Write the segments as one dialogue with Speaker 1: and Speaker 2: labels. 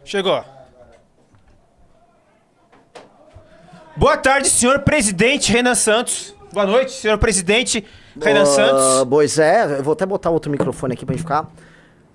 Speaker 1: Chegou. Boa tarde, senhor presidente Renan Santos. Boa noite, senhor presidente Renan Santos.
Speaker 2: Pois é, eu vou até botar outro microfone aqui pra gente ficar.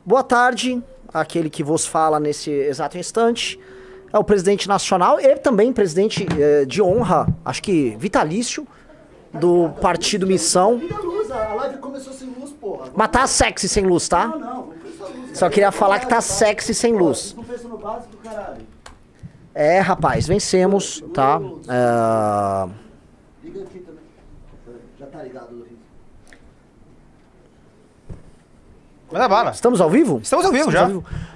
Speaker 2: Boa tarde, aquele que vos fala nesse exato instante. É o presidente nacional e também presidente de honra, acho que vitalício, do Partido Missão.
Speaker 3: A live começou sem luz, porra.
Speaker 2: Mas tá sexy sem luz, tá?
Speaker 3: Não fez a luz.
Speaker 2: Só queria falar que tá sexy sem luz.
Speaker 3: Não fez no básico, caralho.
Speaker 2: É, rapaz, vencemos, tá?
Speaker 3: Liga aqui também. Já tá ligado, Luiz.
Speaker 1: Manda bala.
Speaker 2: Estamos ao vivo?
Speaker 1: Estamos ao vivo já.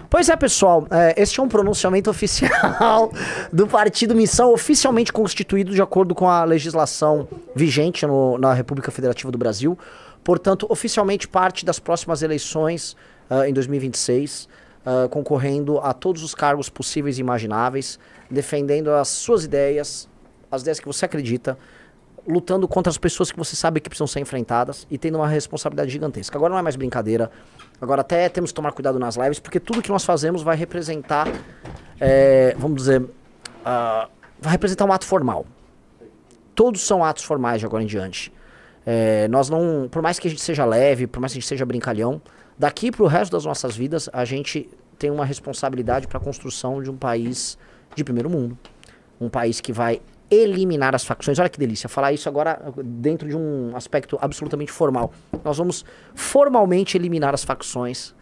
Speaker 2: Pois é, pessoal, este é um pronunciamento oficial do Partido Missão, oficialmente constituído de acordo com a legislação vigente na República Federativa do Brasil. Portanto, oficialmente parte das próximas eleições em 2026, concorrendo a todos os cargos possíveis e imagináveis, defendendo as suas ideias, as ideias que você acredita, lutando contra as pessoas que você sabe que precisam ser enfrentadas e tendo uma responsabilidade gigantesca. Agora não é mais brincadeira, agora até temos que tomar cuidado nas lives, porque tudo que nós fazemos vai representar, vamos dizer, vai representar um ato formal. Todos são atos formais de agora em diante. Nós não, por mais que a gente seja leve, por mais que a gente seja brincalhão, daqui pro resto das nossas vidas, a gente tem uma responsabilidade para a construção de um país de primeiro mundo. Um país que vai eliminar as facções. Olha que delícia, falar isso agora dentro de um aspecto absolutamente formal. Nós vamos formalmente eliminar as facções.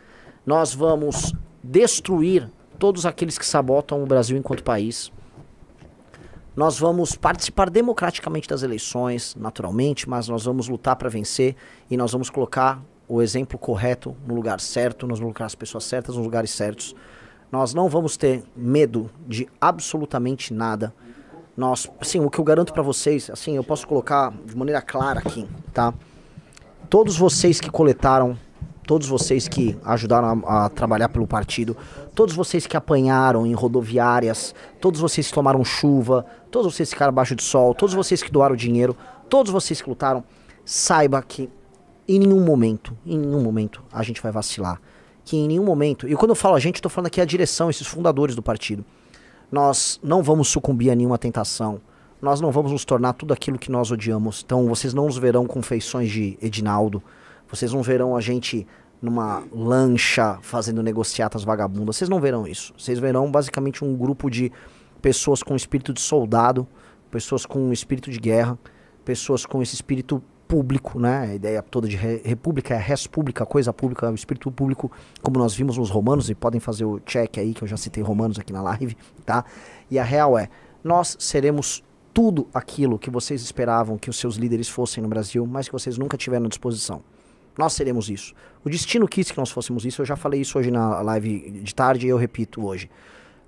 Speaker 2: Nós vamos destruir todos aqueles que sabotam o Brasil enquanto país. Nós vamos participar democraticamente das eleições, naturalmente, mas nós vamos lutar para vencer e nós vamos colocar o exemplo correto no lugar certo, nós vamos colocar as pessoas certas nos lugares certos. Nós não vamos ter medo de absolutamente nada. Nós, assim, o que eu garanto pra vocês, assim, eu posso colocar de maneira clara aqui, tá? Todos vocês que coletaram, todos vocês que ajudaram a trabalhar pelo partido, todos vocês que apanharam em rodoviárias, todos vocês que tomaram chuva, todos vocês que ficaram abaixo de sol, todos vocês que doaram dinheiro, todos vocês que lutaram, saiba que em nenhum momento a gente vai vacilar. Que em nenhum momento, e quando eu falo a gente, eu tô falando aqui a direção, esses fundadores do partido. Nós não vamos sucumbir a nenhuma tentação. Nós não vamos nos tornar tudo aquilo que nós odiamos. Então vocês não nos verão com feições de Edinaldo. Vocês não verão a gente numa lancha fazendo negociatas vagabundas. Vocês não verão isso. Vocês verão basicamente um grupo de pessoas com espírito de soldado, pessoas com espírito de guerra, pessoas com esse espírito público, né? A ideia toda de república é res pública, coisa pública, o espírito público, como nós vimos nos Romanos, e podem fazer o check aí, que eu já citei Romanos aqui na live, tá? E a real é, nós seremos tudo aquilo que vocês esperavam que os seus líderes fossem no Brasil, mas que vocês nunca tiveram à disposição. Nós seremos isso. O destino quis que nós fôssemos isso, eu já falei isso hoje na live de tarde e eu repito hoje.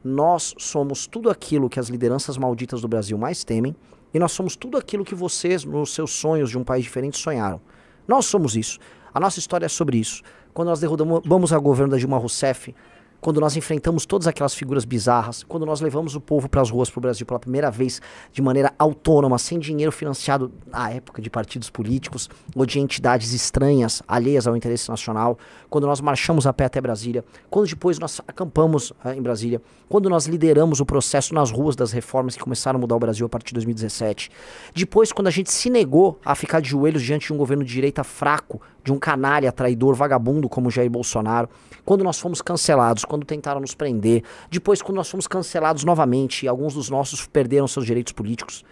Speaker 2: Nós somos tudo aquilo que as lideranças malditas do Brasil mais temem, e nós somos tudo aquilo que vocês, nos seus sonhos de um país diferente, sonharam. Nós somos isso. A nossa história é sobre isso. Quando nós derrubamos a governo da Dilma Rousseff, quando nós enfrentamos todas aquelas figuras bizarras, quando nós levamos o povo para as ruas pro Brasil pela primeira vez de maneira autônoma, sem dinheiro financiado à época de partidos políticos ou de entidades estranhas, alheias ao interesse nacional, quando nós marchamos a pé até Brasília, quando depois nós acampamos em Brasília, quando nós lideramos o processo nas ruas das reformas que começaram a mudar o Brasil a partir de 2017, depois quando a gente se negou a ficar de joelhos diante de um governo de direita fraco, de um canalha, traidor, vagabundo como Jair Bolsonaro, quando nós fomos cancelados, quando tentaram nos prender, depois quando nós fomos cancelados novamente e alguns dos nossos perderam seus direitos políticos,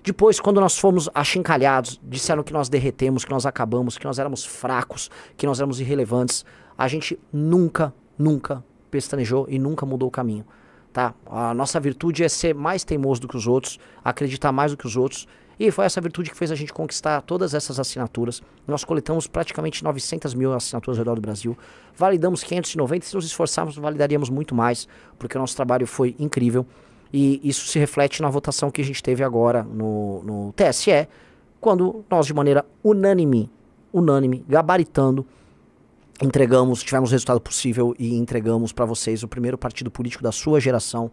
Speaker 2: depois quando nós fomos achincalhados, disseram que nós derretemos, que nós acabamos, que nós éramos fracos, que nós éramos irrelevantes, a gente nunca pestanejou e nunca mudou o caminho, tá? A nossa virtude é ser mais teimoso do que os outros, acreditar mais do que os outros. E foi essa virtude que fez a gente conquistar todas essas assinaturas. Nós coletamos praticamente 900 mil assinaturas ao redor do Brasil. Validamos 590, se nos esforçarmos validaríamos muito mais, porque o nosso trabalho foi incrível. E isso se reflete na votação que a gente teve agora no TSE, quando nós de maneira unânime, gabaritando, tivemos o resultado possível e entregamos para vocês o primeiro partido político da sua geração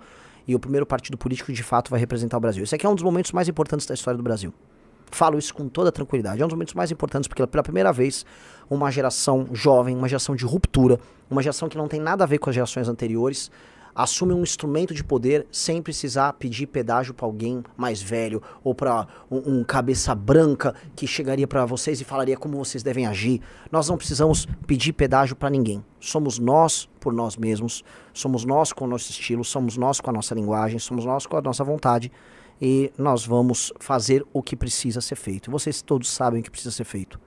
Speaker 2: e o primeiro partido político que de fato vai representar o Brasil. Esse aqui é um dos momentos mais importantes da história do Brasil. Falo isso com toda tranquilidade. É um dos momentos mais importantes porque pela primeira vez uma geração jovem, uma geração de ruptura, uma geração que não tem nada a ver com as gerações anteriores, Assume um instrumento de poder sem precisar pedir pedágio para alguém mais velho ou para um cabeça branca que chegaria para vocês e falaria como vocês devem agir. Nós não precisamos pedir pedágio para ninguém. Somos nós por nós mesmos, somos nós com o nosso estilo, somos nós com a nossa linguagem, somos nós com a nossa vontade e nós vamos fazer o que precisa ser feito. Vocês todos sabem o que precisa ser feito.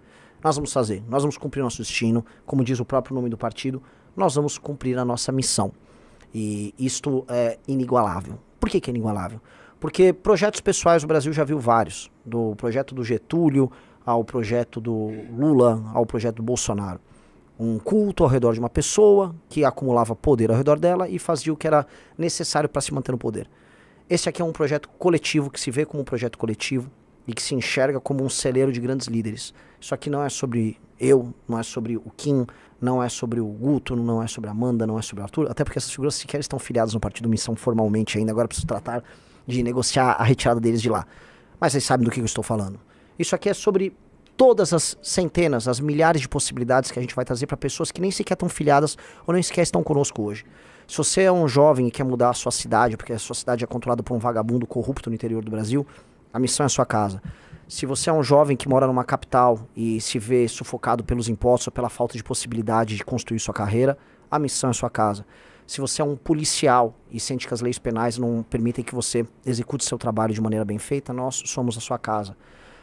Speaker 2: Nós vamos fazer, nós vamos cumprir nosso destino, como diz o próprio nome do partido, nós vamos cumprir a nossa missão. E isto é inigualável. Por que é inigualável? Porque projetos pessoais o Brasil já viu vários. Do projeto do Getúlio, ao projeto do Lula, ao projeto do Bolsonaro. Um culto ao redor de uma pessoa que acumulava poder ao redor dela e fazia o que era necessário para se manter no poder. Esse aqui é um projeto coletivo, que se vê como um projeto coletivo e que se enxerga como um celeiro de grandes líderes. Isso aqui não é sobre eu, não é sobre o Kim, não é sobre o Guto, não é sobre a Amanda, não é sobre o Arthur, até porque essas figuras sequer estão filiadas no Partido Missão formalmente ainda, agora preciso tratar de negociar a retirada deles de lá. Mas vocês sabem do que eu estou falando. Isso aqui é sobre todas as centenas, as milhares de possibilidades que a gente vai trazer para pessoas que nem sequer estão filiadas ou nem sequer estão conosco hoje. Se você é um jovem e quer mudar a sua cidade, porque a sua cidade é controlada por um vagabundo corrupto no interior do Brasil, a missão é a sua casa. Se você é um jovem que mora numa capital e se vê sufocado pelos impostos ou pela falta de possibilidade de construir sua carreira, a missão é a sua casa. Se você é um policial e sente que as leis penais não permitem que você execute seu trabalho de maneira bem feita, nós somos a sua casa.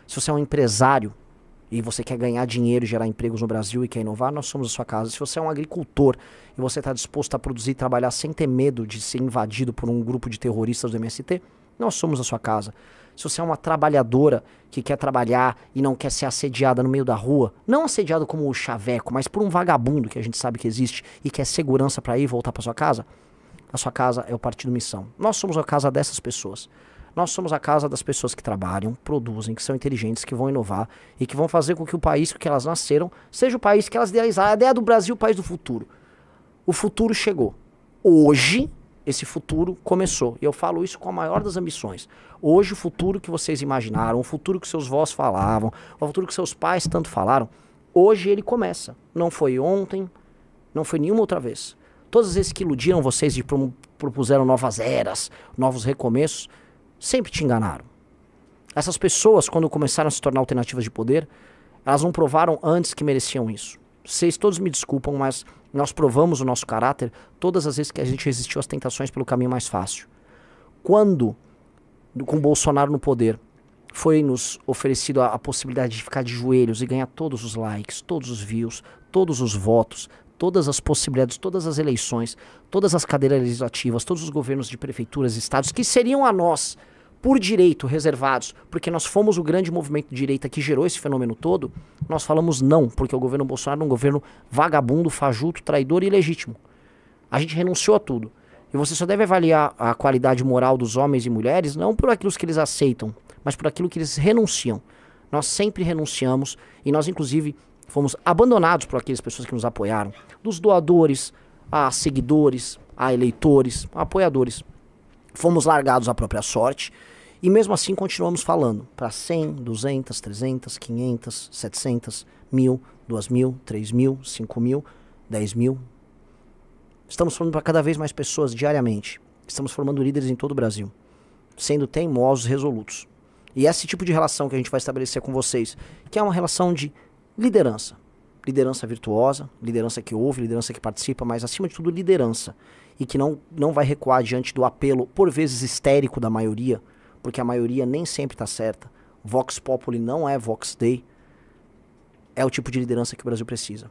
Speaker 2: Se você é um empresário e você quer ganhar dinheiro e gerar empregos no Brasil e quer inovar, nós somos a sua casa. Se você é um agricultor e você está disposto a produzir e trabalhar sem ter medo de ser invadido por um grupo de terroristas do MST, nós somos a sua casa. Se você é uma trabalhadora que quer trabalhar e não quer ser assediada no meio da rua, não assediada como o chaveco, mas por um vagabundo que a gente sabe que existe e quer segurança para ir e voltar para sua casa, a sua casa é o Partido Missão. Nós somos a casa dessas pessoas. Nós somos a casa das pessoas que trabalham, produzem, que são inteligentes, que vão inovar e que vão fazer com que o país que elas nasceram seja o país que elas idealizaram. A ideia do Brasil, o país do futuro. O futuro chegou. Hoje, esse futuro começou. E eu falo isso com a maior das ambições. Hoje, o futuro que vocês imaginaram, o futuro que seus vós falavam, o futuro que seus pais tanto falaram, hoje ele começa. Não foi ontem, não foi nenhuma outra vez. Todas as vezes que iludiram vocês e propuseram novas eras, novos recomeços, sempre te enganaram. Essas pessoas, quando começaram a se tornar alternativas de poder, elas não provaram antes que mereciam isso. Vocês todos me desculpam, mas nós provamos o nosso caráter todas as vezes que a gente resistiu às tentações pelo caminho mais fácil. Quando, com Bolsonaro no poder, foi nos oferecido a possibilidade de ficar de joelhos e ganhar todos os likes, todos os views, todos os votos, todas as possibilidades, todas as eleições, todas as cadeiras legislativas, todos os governos de prefeituras e estados que seriam a nós, por direito, reservados, porque nós fomos o grande movimento de direita que gerou esse fenômeno todo, nós falamos não, porque o governo Bolsonaro é um governo vagabundo, fajuto, traidor e ilegítimo. A gente renunciou a tudo. E você só deve avaliar a qualidade moral dos homens e mulheres não por aquilo que eles aceitam, mas por aquilo que eles renunciam. Nós sempre renunciamos e nós, inclusive, fomos abandonados por aquelas pessoas que nos apoiaram. Dos doadores, a seguidores, a eleitores, a apoiadores. Fomos largados à própria sorte e mesmo assim continuamos falando para 100, 200, 300, 500, 700, 1.000, 2.000, 3.000, 5.000, 10.000. Estamos falando para cada vez mais pessoas diariamente. Estamos formando líderes em todo o Brasil, sendo teimosos, resolutos. E esse tipo de relação que a gente vai estabelecer com vocês, que é uma relação de liderança. Liderança virtuosa, liderança que ouve, liderança que participa, mas acima de tudo liderança. E que não vai recuar diante do apelo, por vezes histérico, da maioria, porque a maioria nem sempre está certa. Vox Populi não é Vox Dei. É o tipo de liderança que o Brasil precisa.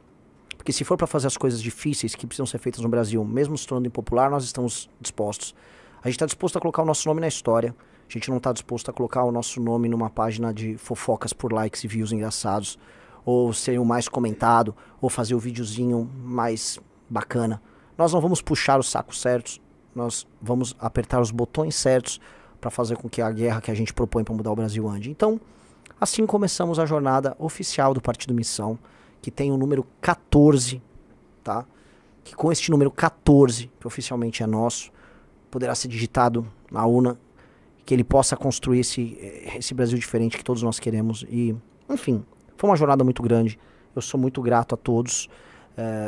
Speaker 2: Porque se for para fazer as coisas difíceis que precisam ser feitas no Brasil, mesmo se tornando impopular, nós estamos dispostos. A gente está disposto a colocar o nosso nome na história. A gente não está disposto a colocar o nosso nome numa página de fofocas por likes e views engraçados, ou ser o mais comentado, ou fazer o videozinho mais bacana. Nós não vamos puxar os sacos certos, nós vamos apertar os botões certos para fazer com que a guerra que a gente propõe para mudar o Brasil ande. Então, assim começamos a jornada oficial do Partido Missão, que tem o número 14, tá? Que com este número 14, que oficialmente é nosso, poderá ser digitado na urna, que ele possa construir esse Brasil diferente que todos nós queremos. E, enfim, foi uma jornada muito grande. Eu sou muito grato a todos.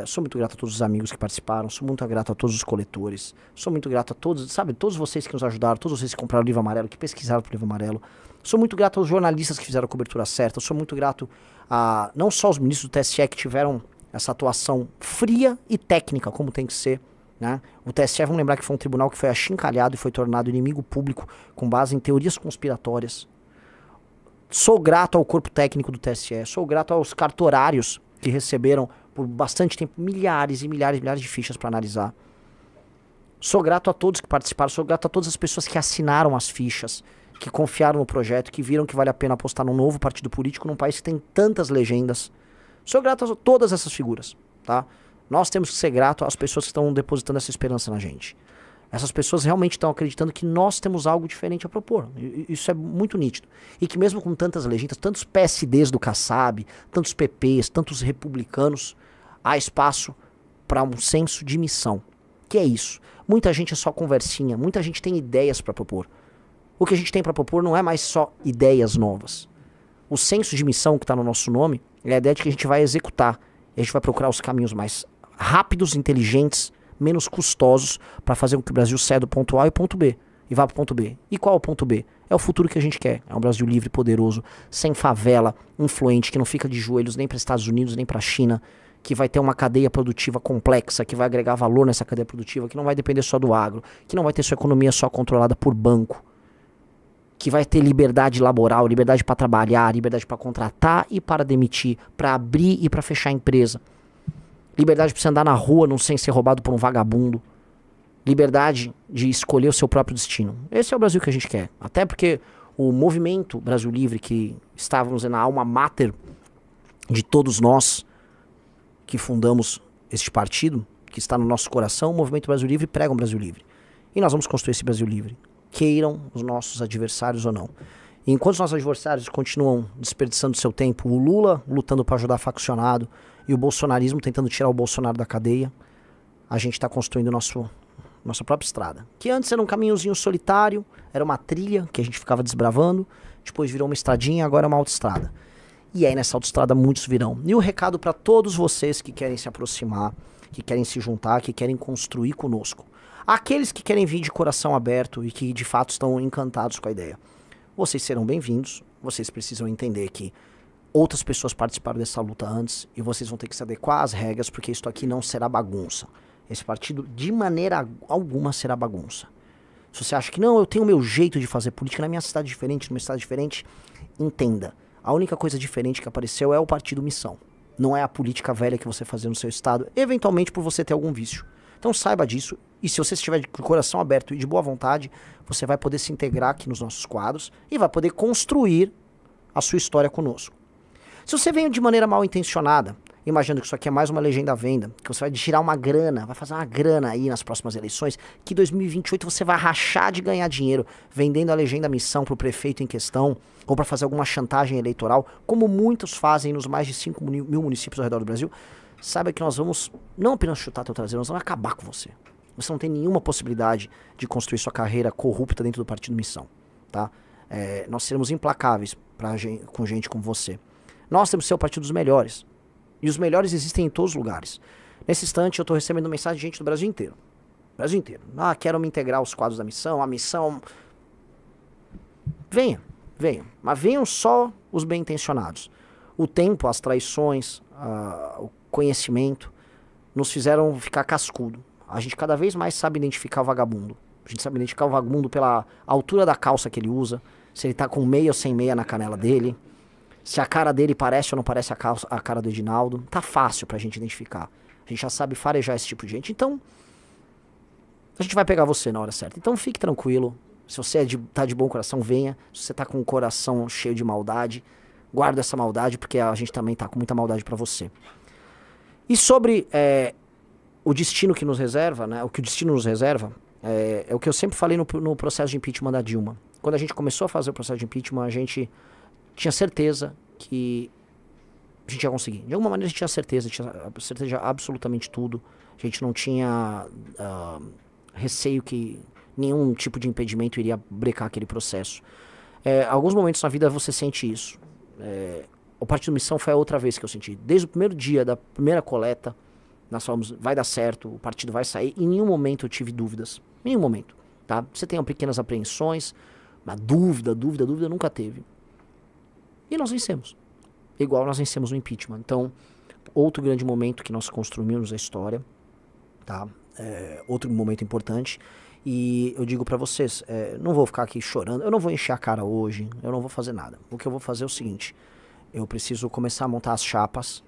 Speaker 2: Sou muito grato a todos os amigos que participaram, sou muito grato a todos os coletores, sou muito grato a todos, sabe, todos vocês que nos ajudaram, todos vocês que compraram o livro amarelo, que pesquisaram pro livro amarelo. Sou muito grato aos jornalistas que fizeram a cobertura certa, sou muito grato a não só os ministros do TSE que tiveram essa atuação fria e técnica, como tem que ser, né? O TSE, vamos lembrar que foi um tribunal que foi achincalhado e foi tornado inimigo público com base em teorias conspiratórias. Sou grato ao corpo técnico do TSE, sou grato aos cartorários que receberam por bastante tempo milhares e milhares e milhares de fichas para analisar. Sou grato a todos que participaram, sou grato a todas as pessoas que assinaram as fichas, que confiaram no projeto, que viram que vale a pena apostar num novo partido político num país que tem tantas legendas. Sou grato a todas essas figuras, tá? Nós temos que ser grato às pessoas que estão depositando essa esperança na gente. Essas pessoas realmente estão acreditando que nós temos algo diferente a propor. Isso é muito nítido. E que mesmo com tantas legendas, tantos PSDs do Kassab, tantos PPs, tantos republicanos, há espaço para um senso de missão. Que é isso? Muita gente é só conversinha, muita gente tem ideias para propor. O que a gente tem para propor não é mais só ideias novas. O senso de missão que está no nosso nome é a ideia de que a gente vai executar. E a gente vai procurar os caminhos mais rápidos, inteligentes, menos custosos para fazer com que o Brasil saia do ponto A e ponto B e vá para o ponto B. E qual é o ponto B? É o futuro que a gente quer. É um Brasil livre, poderoso, sem favela, influente, que não fica de joelhos nem para os Estados Unidos, nem para a China, que vai ter uma cadeia produtiva complexa, que vai agregar valor nessa cadeia produtiva, que não vai depender só do agro, que não vai ter sua economia só controlada por banco, que vai ter liberdade laboral, liberdade para trabalhar, liberdade para contratar e para demitir, para abrir e para fechar a empresa. Liberdade para você andar na rua não sem ser roubado por um vagabundo. Liberdade de escolher o seu próprio destino. Esse é o Brasil que a gente quer. Até porque o movimento Brasil Livre, que estávamos na alma mater de todos nós que fundamos este partido, que está no nosso coração, o movimento Brasil Livre prega um Brasil Livre. E nós vamos construir esse Brasil Livre. Queiram os nossos adversários ou não. E enquanto os nossos adversários continuam desperdiçando seu tempo, o Lula lutando para ajudar faccionado e o bolsonarismo tentando tirar o Bolsonaro da cadeia, a gente está construindo nossa própria estrada. Que antes era um caminhozinho solitário, era uma trilha que a gente ficava desbravando, depois virou uma estradinha, agora é uma autoestrada. E aí nessa autoestrada muitos virão. E o recado para todos vocês que querem se aproximar, que querem se juntar, que querem construir conosco. Aqueles que querem vir de coração aberto e que de fato estão encantados com a ideia. Vocês serão bem-vindos, vocês precisam entender que outras pessoas participaram dessa luta antes e vocês vão ter que se adequar às regras, porque isso aqui não será bagunça. Esse partido de maneira alguma será bagunça. Se você acha que não, eu tenho o meu jeito de fazer política na minha cidade diferente, numa cidade diferente, entenda. A única coisa diferente que apareceu é o partido Missão. Não é a política velha que você fazia no seu estado, eventualmente por você ter algum vício. Então saiba disso, e se você estiver de coração aberto e de boa vontade, você vai poder se integrar aqui nos nossos quadros e vai poder construir a sua história conosco. Se você vem de maneira mal intencionada, imaginando que isso aqui é mais uma legenda à venda, que você vai tirar uma grana, vai fazer uma grana aí nas próximas eleições, que em 2028 você vai rachar de ganhar dinheiro vendendo a legenda Missão para o prefeito em questão, ou para fazer alguma chantagem eleitoral, como muitos fazem nos mais de 5 mil municípios ao redor do Brasil, saiba que nós vamos não apenas chutar teu traseiro, nós vamos acabar com você. Você não tem nenhuma possibilidade de construir sua carreira corrupta dentro do partido Missão, tá? Nós seremos implacáveis com gente como você. Nós temos que ser o partido dos melhores. E os melhores existem em todos os lugares. Nesse instante eu estou recebendo mensagem de gente do Brasil inteiro. Brasil inteiro. Ah, quero me integrar aos quadros da missão, a missão... Venha. Mas venham só os bem-intencionados. O tempo, as traições, o conhecimento nos fizeram ficar cascudo. A gente cada vez mais sabe identificar o vagabundo. A gente sabe identificar o vagabundo pela altura da calça que ele usa, se ele tá com meia ou sem meia na canela dele, se a cara dele parece ou não parece a cara do Edinaldo. Tá fácil pra gente identificar. A gente já sabe farejar esse tipo de gente. Então, a gente vai pegar você na hora certa. Então fique tranquilo. Se você tá de bom coração, venha. Se você tá com o coração cheio de maldade, guarda essa maldade, porque a gente também tá com muita maldade pra você. E sobre o destino que nos reserva, né? O que o destino nos reserva, é o que eu sempre falei no processo de impeachment da Dilma. Quando a gente começou a fazer o processo de impeachment, a gente tinha certeza que a gente ia conseguir. De alguma maneira a gente tinha certeza de absolutamente tudo. A gente não tinha receio que nenhum tipo de impedimento iria brecar aquele processo. Alguns momentos na vida você sente isso. O Partido Missão foi a outra vez que eu senti. Desde o primeiro dia da primeira coleta, Nós falamos, vai dar certo, o partido vai sair. Em nenhum momento eu tive dúvidas. Em nenhum momento. Tá? Você tem pequenas apreensões, mas dúvida nunca teve. E nós vencemos. Igual nós vencemos no impeachment. Então, outro grande momento que nós construímos na história. Tá? Outro momento importante. E eu digo pra vocês, não vou ficar aqui chorando, eu não vou encher a cara hoje, eu não vou fazer nada. O que eu vou fazer é o seguinte, eu preciso começar a montar as chapas,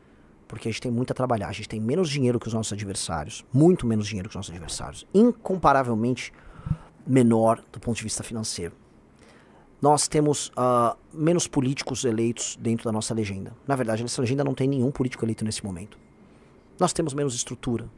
Speaker 2: porque a gente tem muito a trabalhar, a gente tem menos dinheiro que os nossos adversários, muito menos dinheiro que os nossos adversários, incomparavelmente menor do ponto de vista financeiro. Nós temos menos políticos eleitos dentro da nossa legenda. Na verdade, essa legenda não tem nenhum político eleito nesse momento. Nós temos menos estrutura.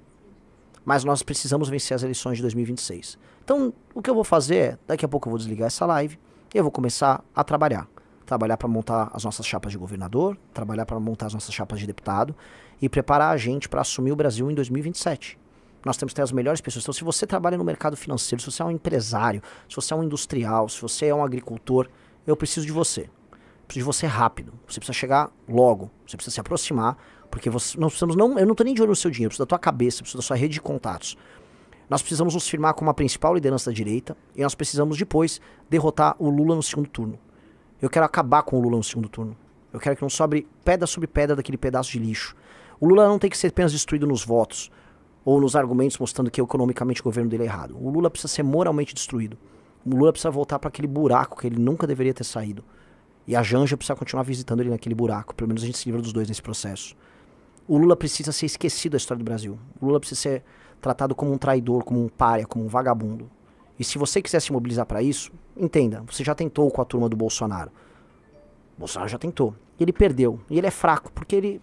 Speaker 2: Mas nós precisamos vencer as eleições de 2026. Então, o que eu vou fazer é, daqui a pouco eu vou desligar essa live e eu vou começar a trabalhar. Trabalhar para montar as nossas chapas de governador, trabalhar para montar as nossas chapas de deputado e preparar a gente para assumir o Brasil em 2027. Nós temos que ter as melhores pessoas. Então, se você trabalha no mercado financeiro, se você é um empresário, se você é um industrial, se você é um agricultor, eu preciso de você. Preciso de você rápido. Você precisa chegar logo. Você precisa se aproximar. Porque nós precisamos, eu não estou nem de olho no seu dinheiro, eu preciso da tua cabeça, eu preciso da sua rede de contatos. Nós precisamos nos firmar como a principal liderança da direita e nós precisamos depois derrotar o Lula no segundo turno. Eu quero acabar com o Lula no segundo turno. Eu quero que não sobre pedra sobre pedra daquele pedaço de lixo. O Lula não tem que ser apenas destruído nos votos ou nos argumentos mostrando que economicamente o governo dele é errado. O Lula precisa ser moralmente destruído. O Lula precisa voltar para aquele buraco que ele nunca deveria ter saído. E a Janja precisa continuar visitando ele naquele buraco. Pelo menos a gente se livra dos dois nesse processo. O Lula precisa ser esquecido da história do Brasil. O Lula precisa ser tratado como um traidor, como um pária, como um vagabundo. E se você quiser se mobilizar para isso, entenda, você já tentou com a turma do Bolsonaro. O Bolsonaro já tentou. E ele perdeu. E ele é fraco, porque ele,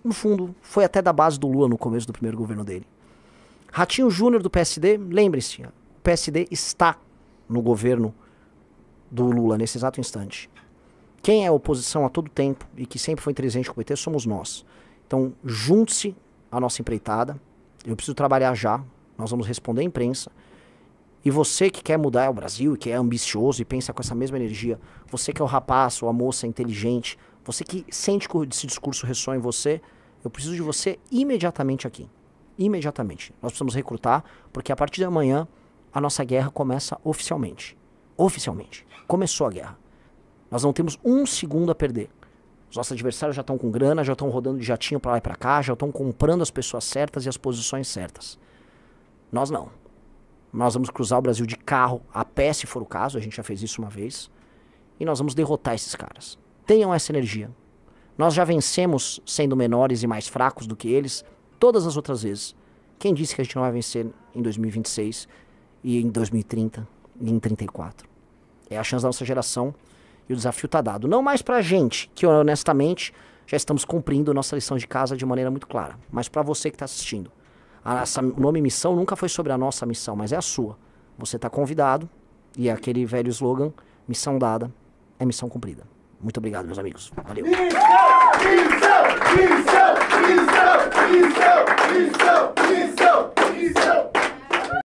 Speaker 2: no fundo, foi até da base do Lula no começo do primeiro governo dele. Ratinho Júnior do PSD, lembre-se, o PSD está no governo do Lula nesse exato instante. Quem é oposição a todo tempo e que sempre foi inteligente com o PT somos nós. Então, junte-se à nossa empreitada. Eu preciso trabalhar já. Nós vamos responder à imprensa. E você que quer mudar o Brasil e que é ambicioso e pensa com essa mesma energia, você que é o rapaz ou a moça inteligente, você que sente que esse discurso ressoa em você, eu preciso de você imediatamente aqui. Imediatamente. Nós precisamos recrutar, porque a partir de amanhã a nossa guerra começa oficialmente. Oficialmente. Começou a guerra. Nós não temos um segundo a perder. Os nossos adversários já estão com grana, já estão rodando de jatinho pra lá e pra cá, já estão comprando as pessoas certas e as posições certas. Nós não. Nós vamos cruzar o Brasil de carro, a pé se for o caso, a gente já fez isso uma vez, e nós vamos derrotar esses caras. Tenham essa energia. Nós já vencemos sendo menores e mais fracos do que eles todas as outras vezes. Quem disse que a gente não vai vencer em 2026 e em 2030 e em 34? É a chance da nossa geração. E o desafio está dado. Não mais pra gente, que honestamente já estamos cumprindo nossa lição de casa de maneira muito clara. Mas para você que está assistindo. O nome missão nunca foi sobre a nossa missão, mas é a sua. Você está convidado e é aquele velho slogan, missão dada é missão cumprida. Muito obrigado, meus amigos. Valeu.
Speaker 4: Missão!